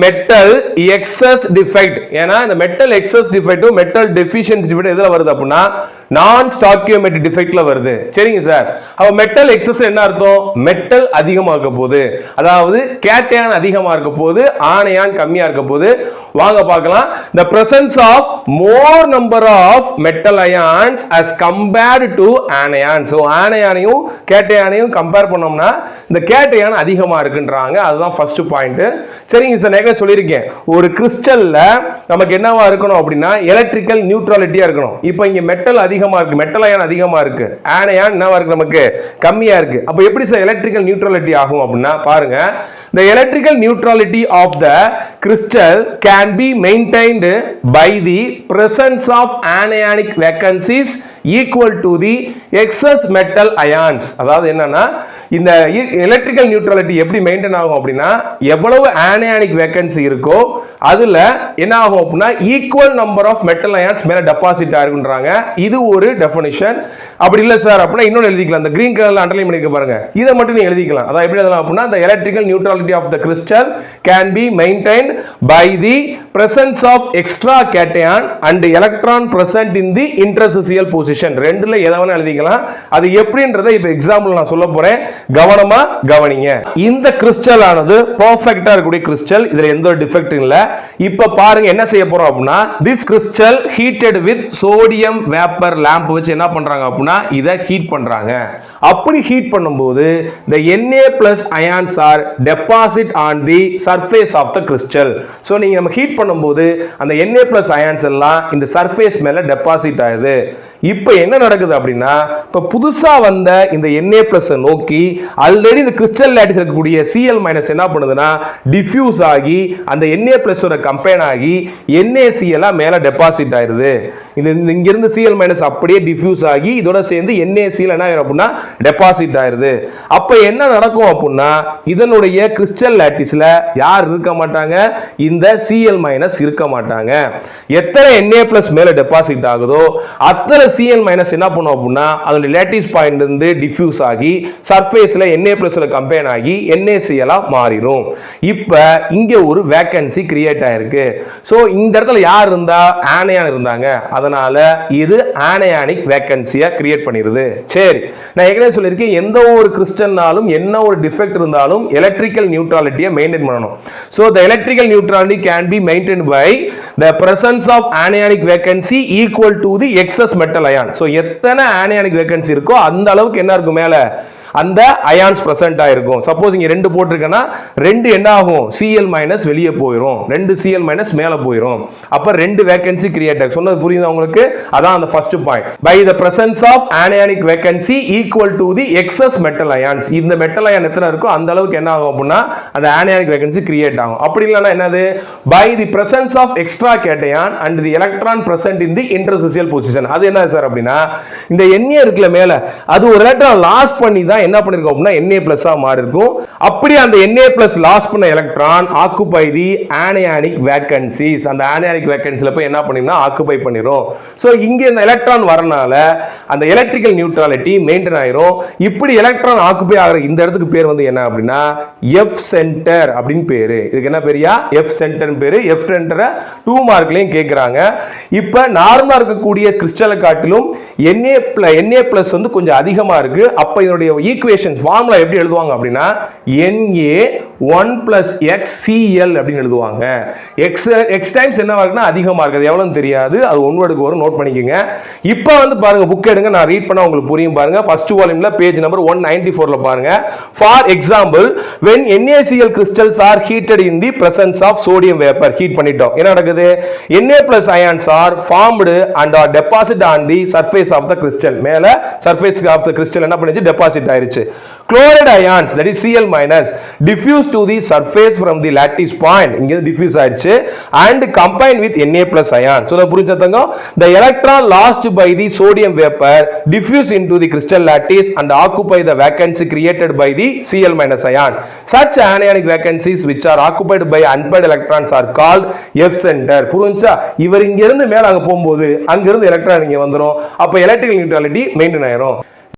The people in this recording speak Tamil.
Metal excess defect. ஏன்னா இந்த மெட்டல் எக்ஸஸ் டிஃபெக்ட்டும் மெட்டல் டெஃபிஷியன்சி டிஃபெக்ட் எதுல வருது அப்படின்னா நான் ஸ்டாக்கியோமெட்ரிக் டிஃபெக்ட்ல வருது. சரிங்க சார். அப்ப மெட்டல் எக்ஸஸ் என்ன அர்த்தம்? மெட்டல் அதிகமா இருக்க போது, அதாவது கேட்டையான் அதிகமா இருக்க போது, ஆனையான் கம்மியா இருக்க போது. வாங்க பார்க்கலாம். The presence of more number of metal ions as compared to anion. So ஆனையானையும் கேட்டையானையும் கம்பேர் பண்ணோம்னா இந்த கேட்டையான் அதிகமா இருக்குன்றாங்க. அதுதான் ஃபர்ஸ்ட் பாயிண்ட். சரிங்க சார். நான் சொல்லியிருக்கேன், ஒரு கிறிஸ்டல்ல நமக்கு என்னவா இருக்கணும் அப்படின்னா எலக்ட்ரிக்கல் நியூட்ரலிட்டியா இருக்கணும். இப்போ இங்க மெட்டல் அதிகமா இருக்கு, மெட்டல் அயான் அதிகமா இருக்கு, ஆனையான் என்னவா இருக்கு நமக்கு கம்மியா இருக்கு. அப்ப எப்படி சார் எலக்ட்ரிக்கல் நியூட்ரலிட்டி ஆகும் அப்படின்னா பாருங்க, the electrical neutrality of the crystal can be maintained by the presence of anionic vacancies equal to the excess metal ions. அதாவது என்னன்னா இந்த எலக்ட்ரிக்கல் நியூட்ரலிட்டி எப்படி மெயின்டைன் ஆகும் அப்படின்னா எவ்வளவு ஆனியானிக் வேகன்சி இருக்கோ அதுல என்ன ஆகும் அப்படின்னா equal number of metal ions மேல டெபாசிட் ஆகுன்றாங்க. இது ஒரு டெஃபினிஷன். அப்படி இல்ல சார் அப்படின்னா இன்னொன்னு எழுதிக்கலாம். இந்த கிரீன் கலர்ல அண்டர்லைன் பண்ணிக்க பாருங்க, இதை மட்டும் நீங்க எழுதிக்கலாம். அதாவது எப்படி எழுதலாம் அப்படின்னா the electrical neutrality of the crystal can be maintained by the presence of extra cation and electron present in the interstitial position. ரெண்டுல எதை வேணா எழுதிக்கலாம். அது எப்படின்றதை இப்ப எக்ஸாம்பிள் நான் சொல்ல போறேன், கவனமா கவனிங்க. இந்த கிறிஸ்டல் ஆனது பெர்ஃபெக்ட்டா இருக்கக்கூடிய கிறிஸ்டல், இதுல எந்த ஒரு டிஃபெக்ட் இல்ல. இப்ப பாருங்க என்ன செய்ய போறோம் அப்படின்னா this crystal heated with sodium vapor lamp வச்சு என்ன பண்றாங்க அப்படின்னா இத ஹீட் பண்றாங்க. அப்படி ஹீட் பண்ணும்போது the Na+ ions are deposit on the surface of the crystal. So நீங்க நம்ம ஹீட் பண்ணும்போது அந்த Na+ ions எல்லாம் இந்த சர்ஃபேஸ் மேல டெபாசிட் ஆகுது. இப்போ என்ன நடக்குது அப்படின்னா இப்ப புதுசா வந்த இந்த Na+ நோக்கி ஆல்ரெடி இந்த கிறிஸ்டல் லாட்டிஸ் இருக்கக்கூடிய Cl- என்ன பண்ணுதுன்னா டிஃப்யூஸ் ஆகி அந்த Na+ ஓட கம்பைன் ஆகி NaCl மேல டெபாசிட் ஆயிருது. இங்க இருந்து Cl- அப்படியே டிஃப்யூஸ் ஆகி இதோட சேர்ந்து NaCl என்ன ஆயிரும் அப்படின்னா டெபாசிட் ஆயிருது. அப்ப என்ன நடக்கும் அப்படின்னா இதனுடைய கிறிஸ்டல் லாட்டிஸ்ல யார் இருக்க மாட்டாங்க? இந்த Cl- இருக்க மாட்டாங்க. எத்தனை Na+ மேல டெபாசிட் ஆகுதோ அத்தனை Cl- என்ன பண்ணும் அப்படின்னா அதனுடைய லேட்டிஸ் பாயிண்ட் இருந்து டிஃப்யூஸ் ஆகி சர்ஃபேஸ்ல Na+ ஓட கம்பைன் ஆகி NaCl மாறிடும். இப்ப இங்க ஒரு வேகன்சி கிரியேட் ஆயிருக்கு. சோ இந்த இடத்துல யார் இருந்தா? ஆனையான் இருந்தாங்க. அதனால இது ஆனையானிக் வேகன்சியை கிரியேட் பண்ணிருது. சரி, நான் ஏற்கனவே சொல்லியிருக்கேன், எந்த ஒரு கிறிஸ்டல்னாலும் என்ன ஒரு டிஃபெக்ட் இருந்தாலும் எலக்ட்ரிக்கல் நியூட்ரலிட்டியை மெயின்டைன் பண்ணணும். So the electrical neutrality can be maintained by the presence of anionic vacancy equal to the excess metal ion. So எத்தனை ஆனியானிக் வேகன்சி இருக்கோ அந்த அளவுக்கு என்ன இருக்கும் மேல அந்த அயான்ஸ் பிரசன்ட் ஆயிருக்கும். சப்போஸ் இங்க 2 போட்டிருக்கேன்னா 2 என்ன ஆகும்? Cl- வெளியே போயிடும், 2 Cl- மேல போயிடும். அப்ப 2 வேகன்சி கிரியேட் ஆகும். சொன்னது புரியுதா உங்களுக்கு? அதான் அந்த first point. By the presence of anionic vacancy equal to the excess metal ions. இந்த மெட்டல் அயான் எத்தனை இருக்கோ அந்த அளவுக்கு என்ன ஆகும் அப்படின்னா அந்த ஆனியானிக் வேகன்சி கிரியேட் ஆகும். அப்படி இல்லைன்னா என்னது? By the presence of extra cation and the electron present in the interstitial position. அது என்ன சார் அப்படின்னா இந்த Na இருக்குல மேல அது ஒரு எலக்ட்ரான் லாஸ் பண்ணி தான் என்ன பண்ணிருக்கும் அப்படின்னா Na+ மாறி இருக்கும். அப்படி அந்த Na+ லாஸ் பண்ண எலக்ட்ரான் ஆக்குபை தி ஆனியானிக் வேகன்சிஸ். அந்த ஆனியானிக் வேகன்சில போய் என்ன பண்ணினா ஆக்குபை பண்ணிரும். சோ இங்க இந்த எலக்ட்ரான் வரனால அந்த எலக்ட்ரிக்கல் நியூட்ரலிட்டி மெயின்டைன் ஆயிரும். இப்படி எலக்ட்ரான் ஆக்குபை ஆகிற இந்த இடத்துக்கு பேர் வந்து என்ன அப்படின்னா F சென்டர் அப்படின்னு பேரு. இதுக்கு என்ன பேரியா? F சென்டர் பேரு. F சென்டரை 2 மார்க்லயும் கேக்குறாங்க. இப்ப நார்மலா இருக்கக்கூடிய கிறிஸ்டலை காட்டிலும் Na+ வந்து கொஞ்சம் அதிகமா இருக்கு. அப்ப இதனுடைய ஈக்குவேஷன் ஃபார்முலா எப்படி எழுதுவாங்க அப்படின்னா Na1 + xCl அப்படின்னு எழுதுவாங்க. x டைம்ஸ் என்ன இருக்குன்னா அதிகமா இருக்குது, எவ்வளவுன்னு தெரியாது, அது 1 வேர்டுக்கு வரும், நோட் பண்ணிக்கங்க. இப்போ வந்து பாருங்க, புக் எடுங்க, நான் ரீட் பண்ணா உங்களுக்கு புரியும் பாருங்க. ஃபர்ஸ்ட் வால்யூம்ல பேஜ் நம்பர் 194ல பாருங்க. For example when NaCl crystals are heated in the presence of sodium vapor, heat பண்ணிட்டோம், என்ன நடக்குது? Na+ ions are formed and are deposited on the surface of the crystal. மேல surface of the crystal என்ன பண்ணிச்சு? டெபாசிட் ஆயிருச்சு. chloride ions, that is Cl-, diffuse to the surface from the lattice point, இங்க diffuse ஆயிருச்சு, and combine with Na+ ion. so நான் புரிஞ்சதங்க, the electron lost by the sodium vapor diffuse into the crystal lattice and occupy the vacancy created by the Cl- ion. such anionic vacancies which are occupied by unpaired electrons are called F center. புரிஞ்சா? இவர் இங்க இருந்து மேல அங்க போகும்போது அங்க இருந்து எலக்ட்ரான் இங்க வந்துரும். அப்ப எலக்ட்ரிக்கல் நியூட்ரலிட்டி மெயின்டைன் ஆயிரும்.